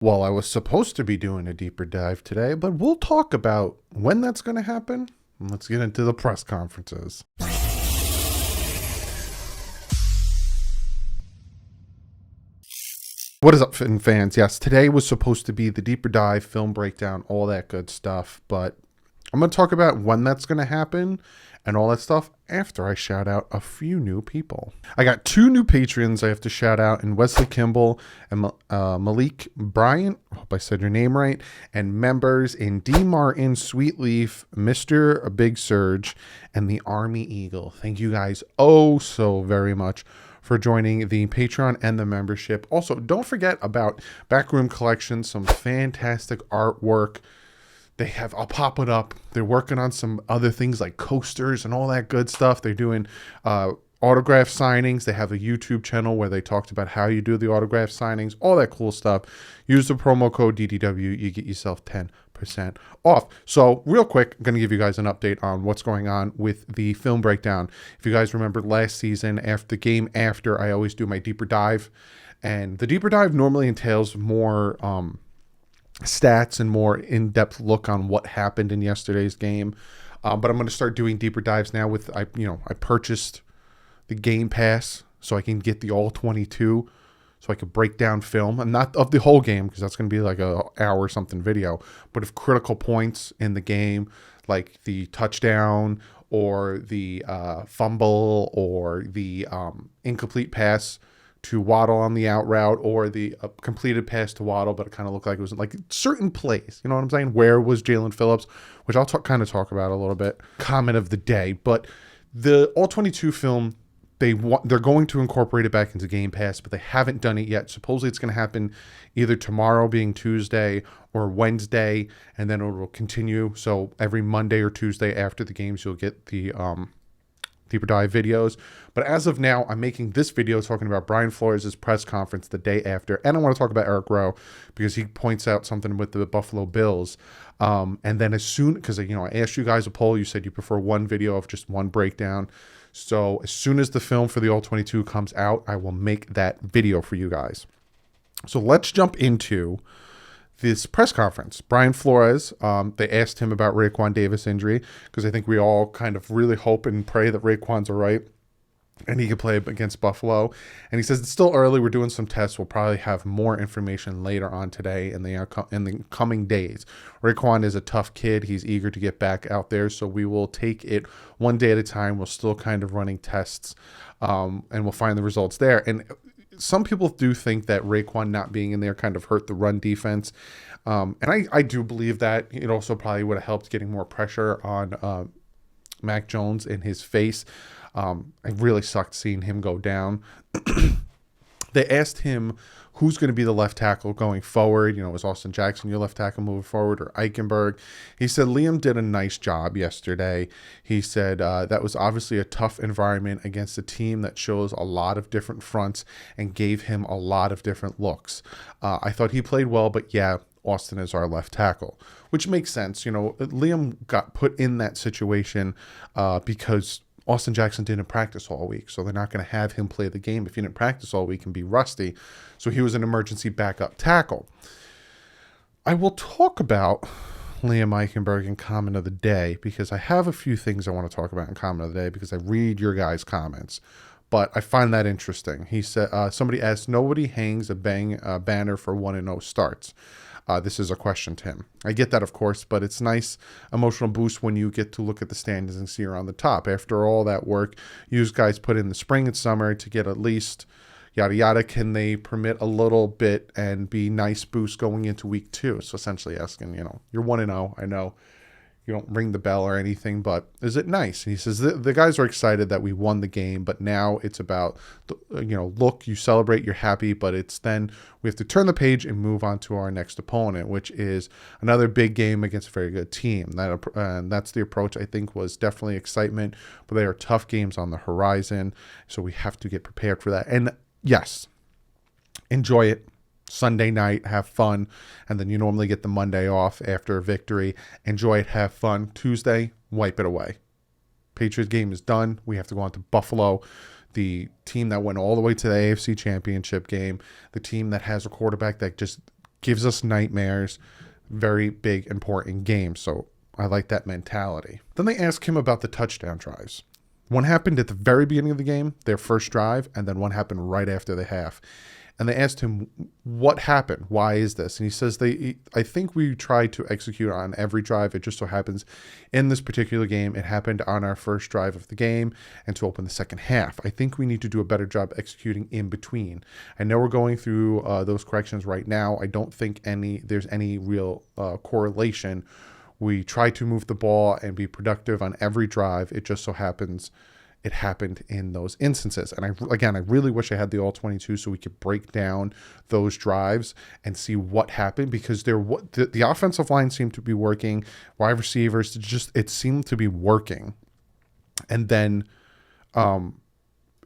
Well, I was supposed to be doing a deeper dive today, but we'll talk about when that's going to happen. Let's get into the press conferences. What is up, fans? Yes, today was supposed to be the deeper dive, film breakdown, all that good stuff, but I'm going to talk about when that's going to happen and all that stuff after I shout out a few new people. I got two new patrons I have to shout out, and Wesley Kimball and Malik Bryant, I hope I said your name right, and members in D. Martin, Sweetleaf, Mr. Big Surge, and the Army Eagle. Thank you guys so very much for joining the Patreon and the membership. Also, don't forget about Backroom Collection, some fantastic artwork. They have, I'll pop it up. They're working on some other things like coasters and all that good stuff. They're doing autograph signings. They have a YouTube channel where they talked about how you do the autograph signings, all that cool stuff. Use the promo code DDW. You get yourself 10% off. So real quick, I'm going to give you guys an update on what's going on with the film breakdown. If you guys remember last season, after the game after, I always do my deeper dive. And the deeper dive normally entails more stats and more in-depth look on what happened in yesterday's game, but I'm going to start doing deeper dives now. With I purchased the Game Pass so I can get the all 22, so I could break down film, and not of the whole game because that's going to be like a hour or something video, but of critical points in the game, like the touchdown or the fumble or the incomplete pass to Waddle on the out route, or the completed pass to Waddle, but it kind of looked like it was like certain plays. You know what I'm saying? Where was Jalen Phillips? Which I'll kind of talk about a little bit. Comment of the day. But the All-22 film, they're going to incorporate it back into Game Pass, but they haven't done it yet. Supposedly it's going to happen either tomorrow, being Tuesday, or Wednesday, and then it will continue. So every Monday or Tuesday after the games, you'll get the deeper dive videos. But as of now, I'm making this video talking about Brian Flores' press conference the day after, and I want to talk about Eric Rowe because he points out something with the Buffalo Bills. And then as soon, because I asked you guys a poll, you said you prefer one video of just one breakdown. So as soon as the film for the All-22 comes out, I will make that video for you guys. So let's jump into this press conference. Brian Flores, they asked him about Raekwon Davis' injury, because I think we all kind of really hope and pray that Raekwon's all right and he can play against Buffalo. And he says it's still early. We're doing some tests. We'll probably have more information later on today in the coming days. Raekwon is a tough kid. He's eager to get back out there, so we will take it one day at a time. We're still kind of running tests, and we'll find the results there. And some people do think that Raekwon not being in there kind of hurt the run defense. And I do believe that it also probably would have helped getting more pressure on Mac Jones in his face. It really sucked seeing him go down. They asked him who's going to be the left tackle going forward. Is Austin Jackson your left tackle moving forward, or Eichenberg? He said Liam did a nice job yesterday. He said that was obviously a tough environment against a team that shows a lot of different fronts and gave him a lot of different looks. I thought he played well, but yeah, Austin is our left tackle, which makes sense. Liam got put in that situation because Austin Jackson didn't practice all week, so they're not going to have him play the game if he didn't practice all week and be rusty. So he was an emergency backup tackle. I will talk about Liam Eichenberg in comment of the day because I have a few things I want to talk about in comment of the day because I read your guys' comments. But I find that interesting. He said, somebody asked, nobody hangs a banner for 1-0 starts. This is a question to him. I get that, of course, but it's nice emotional boost when you get to look at the standings and see you're on the top. After all that work you guys put in the spring and summer to get at least yada yada, can they permit a little bit and be nice boost going into week 2? So essentially asking, you're 1-0. I know you don't ring the bell or anything, but is it nice? And he says the guys are excited that we won the game, but now it's about, look, you celebrate, you're happy, but it's then we have to turn the page and move on to our next opponent, which is another big game against a very good team. That's the approach. I think was definitely excitement, but they are tough games on the horizon, so we have to get prepared for that. And yes, enjoy it. Sunday night, have fun, and then you normally get the Monday off after a victory. Enjoy it, have fun. Tuesday, wipe it away. Patriots game is done. We have to go on to Buffalo, the team that went all the way to the AFC Championship game, the team that has a quarterback that just gives us nightmares. Very big, important game. So I like that mentality. Then they ask him about the touchdown drives. One happened at the very beginning of the game, their first drive, and then one happened right after the half. And they asked him, what happened? Why is this? And he says, I think we tried to execute on every drive. It just so happens in this particular game, it happened on our first drive of the game and to open the second half. I think we need to do a better job executing in between. I know we're going through those corrections right now. I don't think there's any real correlation. We try to move the ball and be productive on every drive. It just so happens it happened in those instances. And I really wish I had the all 22 so we could break down those drives and see what happened, because the offensive line seemed to be working, wide receivers, it seemed to be working. And then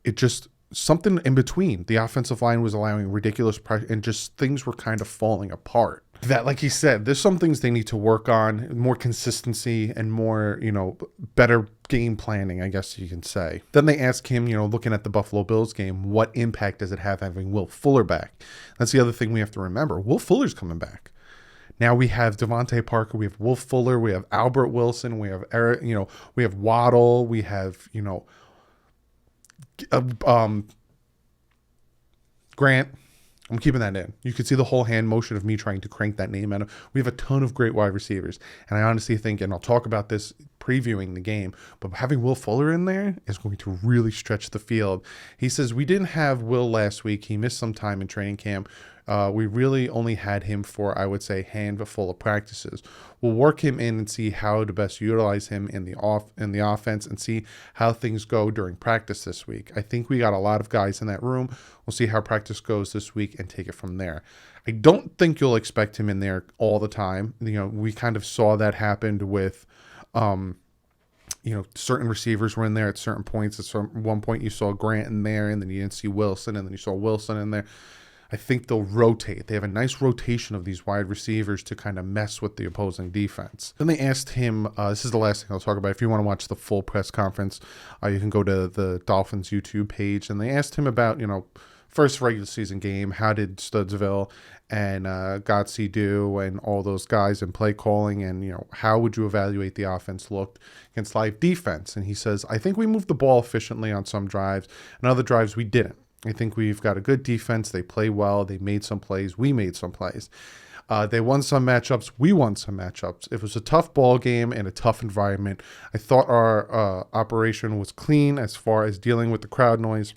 it just something in between. The offensive line was allowing ridiculous pressure and just things were kind of falling apart. That, like he said, there's some things they need to work on, more consistency and more, better game planning, I guess you can say. Then they ask him, looking at the Buffalo Bills game, what impact does it have having Will Fuller back? That's the other thing we have to remember. Will Fuller's coming back. Now we have Devontae Parker, we have Will Fuller, we have Albert Wilson, we have Eric, we have Waddle, we have, Grant. I'm keeping that in. You could see the whole hand motion of me trying to crank that name out. We have a ton of great wide receivers. And I honestly think, and I'll talk about this previewing the game, but having Will Fuller in there is going to really stretch the field. He says, we didn't have Will last week. He missed some time in training camp. We really only had him for, I would say, handful of practices. We'll work him in and see how to best utilize him in the offense and see how things go during practice this week. I think we got a lot of guys in that room. We'll see how practice goes this week and take it from there. I don't think you'll expect him in there all the time. We kind of saw that happened with certain receivers were in there at certain points. At one point you saw Grant in there, and then you didn't see Wilson, and then you saw Wilson in there. I think they'll rotate. They have a nice rotation of these wide receivers to kind of mess with the opposing defense. Then they asked him, this is the last thing I'll talk about. If you want to watch the full press conference, you can go to the Dolphins YouTube page. And they asked him about, first regular season game, how did Studsville and Godsey do, and all those guys in play calling, and, how would you evaluate the offense looked against live defense? And he says, I think we moved the ball efficiently on some drives, and other drives we didn't. I think we've got a good defense. They play well. They made some plays. We made some plays. They won some matchups. We won some matchups. It was a tough ball game and a tough environment. I thought our operation was clean as far as dealing with the crowd noise,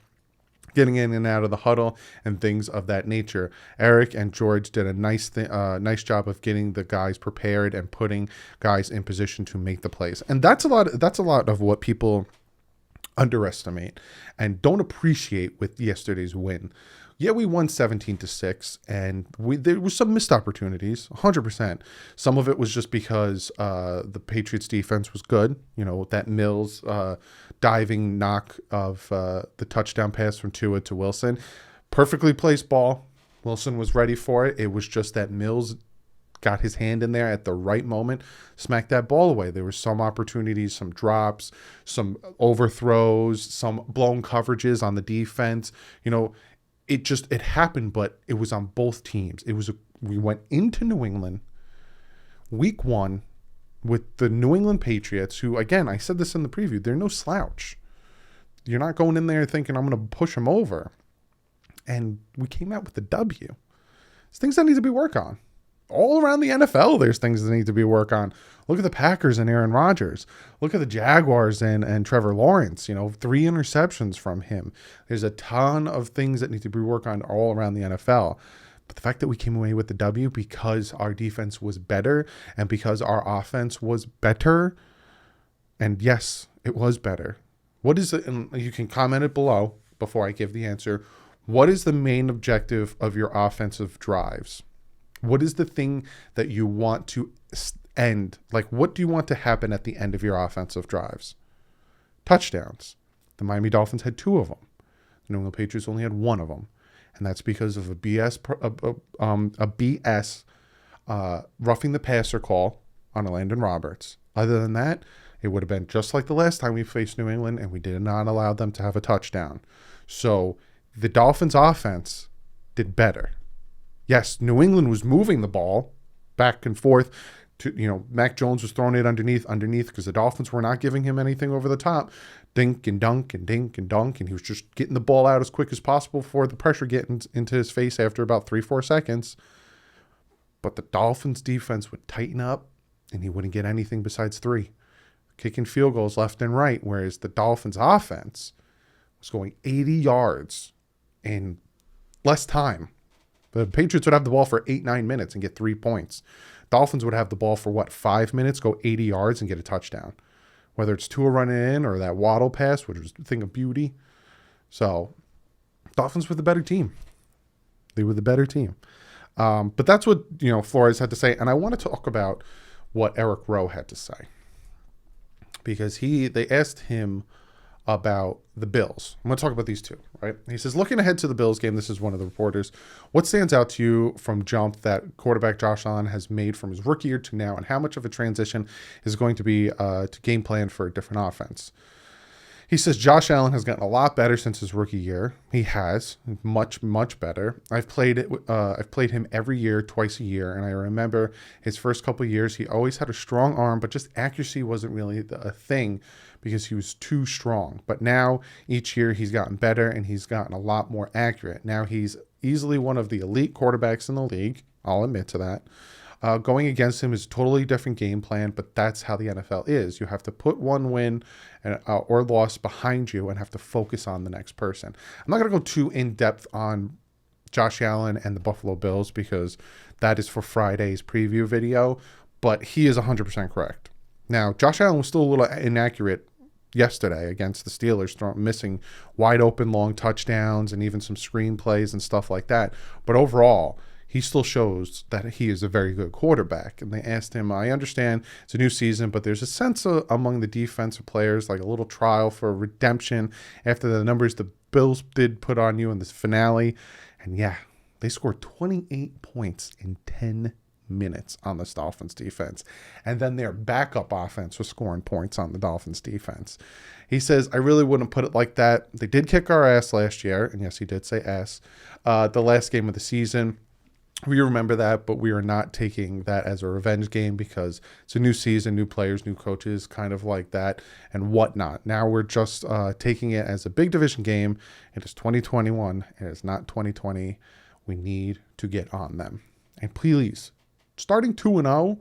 getting in and out of the huddle, and things of that nature. Eric and George did a nice job of getting the guys prepared and putting guys in position to make the plays. And that's a lot of what people underestimate and don't appreciate with yesterday's win. Yeah, we won 17-6, and there was some missed opportunities, 100%. Some of it was just because the Patriots defense was good. That Mills diving knock of the touchdown pass from Tua to Wilson. Perfectly placed ball. Wilson was ready for it. It was just that Mills got his hand in there at the right moment, smacked that ball away. There were some opportunities, some drops, some overthrows, some blown coverages on the defense. It happened, but it was on both teams. We went into New England week 1 with the New England Patriots, who, again, I said this in the preview, they're no slouch. You're not going in there thinking I'm going to push them over. And we came out with a W. There's things that need to be worked on. All around the NFL, there's things that need to be worked on. Look at the Packers and Aaron Rodgers. Look at the Jaguars and Trevor Lawrence. 3 interceptions from him. There's a ton of things that need to be worked on all around the NFL. But the fact that we came away with the W because our defense was better and because our offense was better, and yes, it was better. What is it? And you can comment it below before I give the answer. What is the main objective of your offensive drives? What is the thing that you want to end? Like, what do you want to happen at the end of your offensive drives? Touchdowns. The Miami Dolphins had 2 of them. The New England Patriots only had 1 of them. And that's because of a BS roughing the passer call on Landon Roberts. Other than that, it would have been just like the last time we faced New England, and we did not allow them to have a touchdown. So the Dolphins offense did better. Yes, New England was moving the ball back and forth. Mac Jones was throwing it underneath, because the Dolphins were not giving him anything over the top. Dink and dunk and dink and dunk, and he was just getting the ball out as quick as possible before the pressure getting into his face after about 3-4 seconds. But the Dolphins defense would tighten up, and he wouldn't get anything besides 3. Kicking field goals left and right, whereas the Dolphins offense was going 80 yards in less time. The Patriots would have the ball for 8-9 minutes and get 3 points. Dolphins would have the ball for 5 minutes, go 80 yards and get a touchdown. Whether it's Tua running in or that Waddle pass, which was a thing of beauty. So, Dolphins were the better team. They were the better team. But that's what, Flores had to say. And I want to talk about what Eric Rowe had to say. Because they asked him about the Bills. I'm going to talk about these two, right? He says, looking ahead to the Bills game, this is one of the reporters, what stands out to you from jump that quarterback Josh Allen has made from his rookie year to now, and how much of a transition is going to be to game plan for a different offense? He says Josh Allen has gotten a lot better since his rookie year. He has much, much better. I've played him every year, twice a year, and I remember his first couple of years, he always had a strong arm, but just accuracy wasn't really a thing because he was too strong. But now each year he's gotten better and he's gotten a lot more accurate. Now he's easily one of the elite quarterbacks in the league. I'll admit to that. Going against him is a totally different game plan, but that's how the NFL is. You have to put one win or loss behind you and have to focus on the next person. I'm not going to go too in-depth on Josh Allen and the Buffalo Bills because that is for Friday's preview video, but he is 100% correct. Now, Josh Allen was still a little inaccurate yesterday against the Steelers, missing wide open long touchdowns and even some screen plays and stuff like that. But overall, he still shows that he is a very good quarterback. And they asked him, I understand it's a new season, but there's a sense among the defensive players, like a little trial for redemption after the numbers the Bills did put on you in this finale. And yeah, they scored 28 points in 10 minutes on the Dolphins defense. And then their backup offense was scoring points on the Dolphins defense. He says, I really wouldn't put it like that. They did kick our ass last year. And yes, he did say ass. The last game of the season. We remember that, but we are not taking that as a revenge game because it's a new season, new players, new coaches, kind of like that and whatnot. Now we're just taking it as a big division game. It is 2021. It is not 2020. We need to get on them. And please, starting 2-0,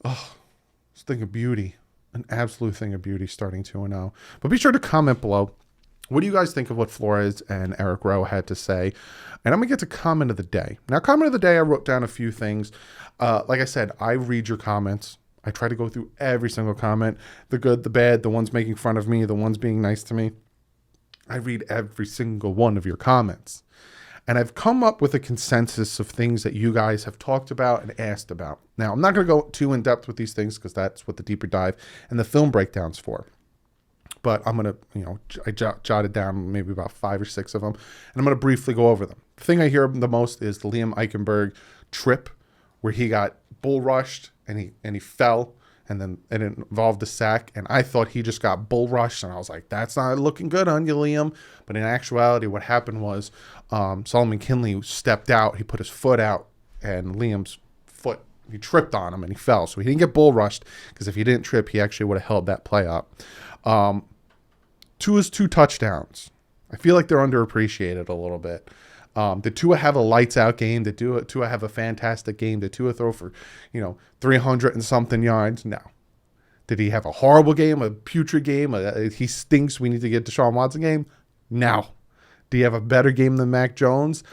it's a thing of beauty, an absolute thing of beauty starting 2-0. But be sure to comment below. What do you guys think of what Flores and Eric Rowe had to say? And I'm going to get to comment of the day. Now, comment of the day, I wrote down a few things. Like I said, I read your comments. I try to go through every single comment, the good, the bad, the ones making fun of me, the ones being nice to me. I read every single one of your comments. And I've come up with a consensus of things that you guys have talked about and asked about. Now, I'm not going to go too in-depth with these things because that's what the deeper dive and the film breakdown's for. But I'm going to, I jotted down maybe about 5 or 6 of them, and I'm going to briefly go over them. The thing I hear the most is the Liam Eichenberg trip where he got bull rushed and he fell, and then it involved a sack, and I thought he just got bull rushed, and I was like, that's not looking good on you, Liam. But in actuality, what happened was Solomon Kinley stepped out, he put his foot out, and Liam's foot, he tripped on him, and he fell. So he didn't get bull rushed, because if he didn't trip, he actually would have held that play up. Tua's 2 touchdowns. I feel like they're underappreciated a little bit. Did Tua have a lights out game? Did Tua have a fantastic game? Did Tua throw for, 300 and something yards? No. Did he have a horrible game, a putrid game? He stinks, we need to get Deshaun Watson game? No. Do you have a better game than Mac Jones?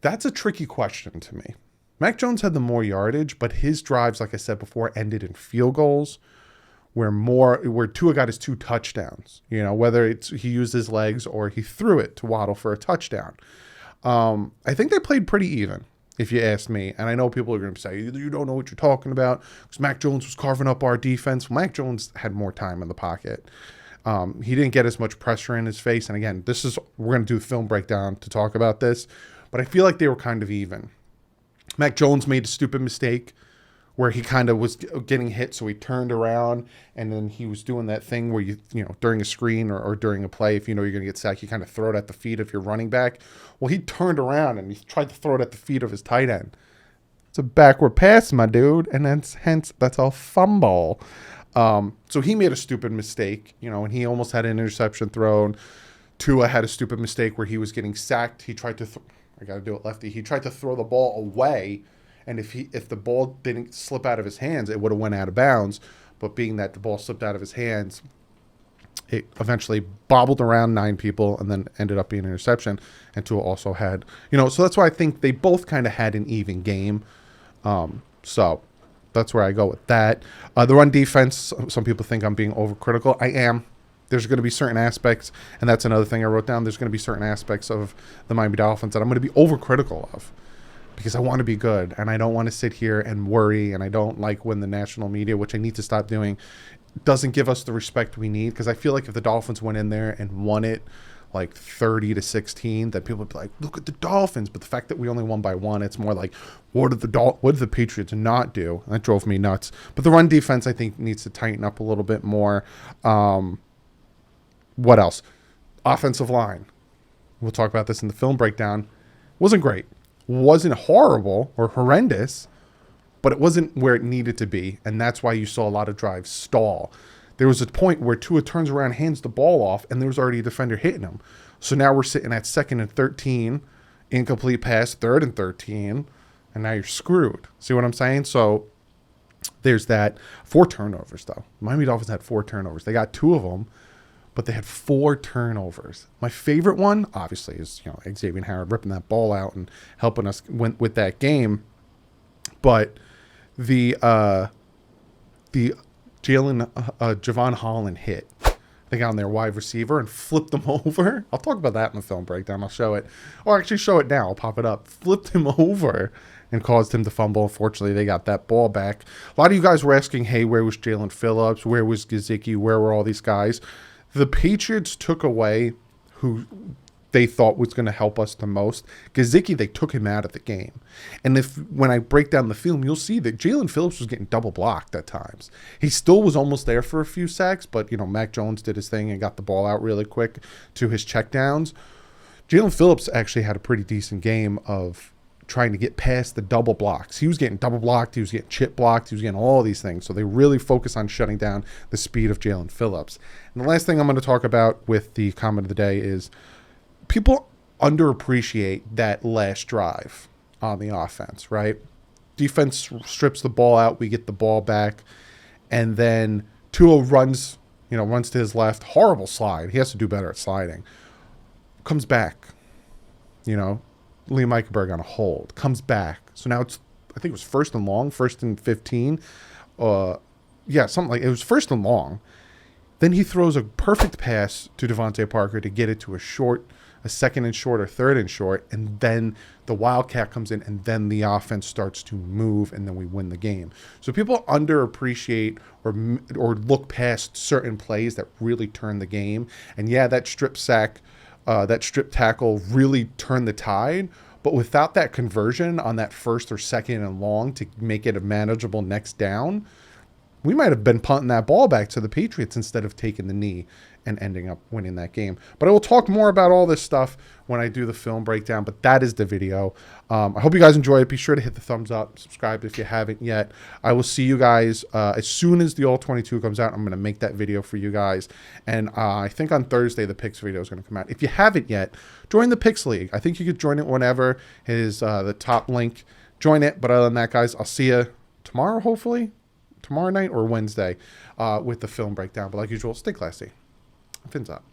That's a tricky question to me. Mac Jones had the more yardage, but his drives, like I said before, ended in field goals. Where Tua got his 2 touchdowns, whether he used his legs or he threw it to Waddle for a touchdown. I think they played pretty even, if you ask me. And I know people are going to say, you don't know what you're talking about because Mac Jones was carving up our defense. Well, Mac Jones had more time in the pocket. He didn't get as much pressure in his face. And again, we're going to do a film breakdown to talk about this, but I feel like they were kind of even. Mac Jones made a stupid mistake where he kind of was getting hit, so he turned around, and then he was doing that thing where during a screen or during a play, if you know you're going to get sacked, you kind of throw it at the feet of your running back. Well, he turned around and he tried to throw it at the feet of his tight end. It's a backward pass, my dude, and that's a fumble. So he made a stupid mistake, and he almost had an interception thrown. Tua had a stupid mistake where he was getting sacked. He tried to, I got to do it lefty. He tried to throw the ball away. And if the ball didn't slip out of his hands, it would have went out of bounds. But being that the ball slipped out of his hands, it eventually bobbled around 9 people and then ended up being an interception. And Tua also had, so that's why I think they both kind of had an even game. So that's where I go with that. The run defense, some people think I'm being overcritical. I am. There's going to be certain aspects, and that's another thing I wrote down. There's going to be certain aspects of the Miami Dolphins that I'm going to be overcritical of, because I want to be good, and I don't want to sit here and worry, and I don't like when the national media, which I need to stop doing, doesn't give us the respect we need. Because I feel like if the Dolphins went in there and won it like 30-16, that people would be like, look at the Dolphins. But the fact that we only won by 1, it's more like, what did the Patriots not do? That drove me nuts. But the run defense, I think, needs to tighten up a little bit more. What else? Offensive line. We'll talk about this in the film breakdown. Wasn't great. Wasn't horrible or horrendous, but it wasn't where it needed to be, and that's why you saw a lot of drives stall. There was a point where Tua turns around, hands the ball off, and there was already a defender hitting him. So now we're sitting at 2nd and 13, incomplete pass, 3rd and 13, and now you're screwed. See what I'm saying? So there's that. 4 turnovers, though. Miami Dolphins had 4 turnovers. They got 2 of them, but they had 4 turnovers. My favorite one, obviously, is Xavier Howard ripping that ball out and helping us with that game. But the Javon Holland hit, they got on their wide receiver and flipped him over. I'll talk about that in the film breakdown. I'll show it. Or actually show it now. I'll pop it up. Flipped him over and caused him to fumble. Unfortunately, they got that ball back. A lot of you guys were asking, hey, where was Jalen Phillips? Where was Gesicki? Where were all these guys? The Patriots took away who they thought was going to help us the most. Gesicki, they took him out of the game. And when I break down the film, you'll see that Jalen Phillips was getting double blocked at times. He still was almost there for a few sacks, but, Mac Jones did his thing and got the ball out really quick to his checkdowns. Jalen Phillips actually had a pretty decent game of trying to get past the double blocks. He was getting double blocked. He was getting chip blocked. He was getting all these things. So they really focus on shutting down the speed of Jalen Phillips. And the last thing I'm going to talk about with the comment of the day is people underappreciate that last drive on the offense, right? Defense strips the ball out. We get the ball back. And then Tua runs to his left. Horrible slide. He has to do better at sliding. Comes back, Liam Eichenberg on a hold, comes back. So now I think it was 1st and long, 1st and 15. Something like it was 1st and long. Then he throws a perfect pass to Devontae Parker to get it to a 2nd and short or 3rd and short. And then the Wildcat comes in, and then the offense starts to move, and then we win the game. So people underappreciate or look past certain plays that really turn the game. And that strip sack, that strip tackle really turned the tide. But without that conversion on that 1st or 2nd and long to make it a manageable next down, we might have been punting that ball back to the Patriots instead of taking the knee and ending up winning that game. But I will talk more about all this stuff when I do the film breakdown, but that is the video. I hope you guys enjoy it. Be sure to hit the thumbs up, subscribe if you haven't yet. I will see you guys as soon as the All-22 comes out. I'm going to make that video for you guys. And I think on Thursday, the Picks video is going to come out. If you haven't yet, join the Picks League. I think you could join it whenever. It is the top link. Join it. But other than that, guys, I'll see you tomorrow, hopefully. Tomorrow night or Wednesday with the film breakdown. But like usual, stay classy. Fins up.